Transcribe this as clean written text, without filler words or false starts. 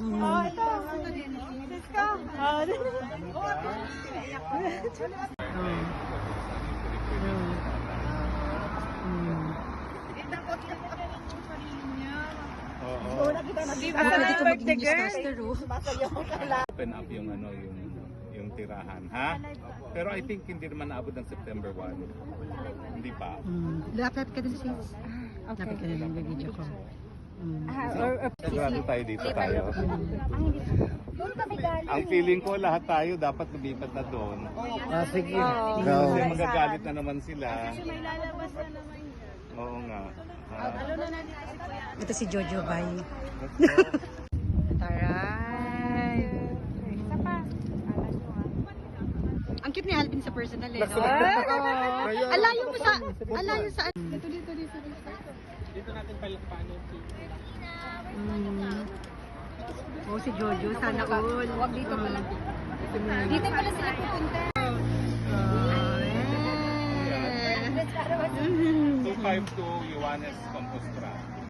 Oh, ito. Siska. Open up yung ano yung tirahan, ha? Pero I think hindi naman naabot ng September 1. Hindi pa. Dapat ka din sis. Dapat ka din video ko. Sigurado tayo dito tayo. Ang feeling ko lahat tayo dapat lumipat na doon. Sige. Kasi magagalit na naman sila. Kasi may lalabas na naman yun. Oo nga. Alo na natin kasi kuya. Ito si Jojo Bay. Taray. Isa pa. Ang cute ni Alvin sa personal eh. No? Alayo mo sa... Alayo sa... Dito. Dito natin paano yung Oh, si Jojo. Sana all. Huwag dito pala. Dito pala sila pupunta. 252 Juanes Compostra.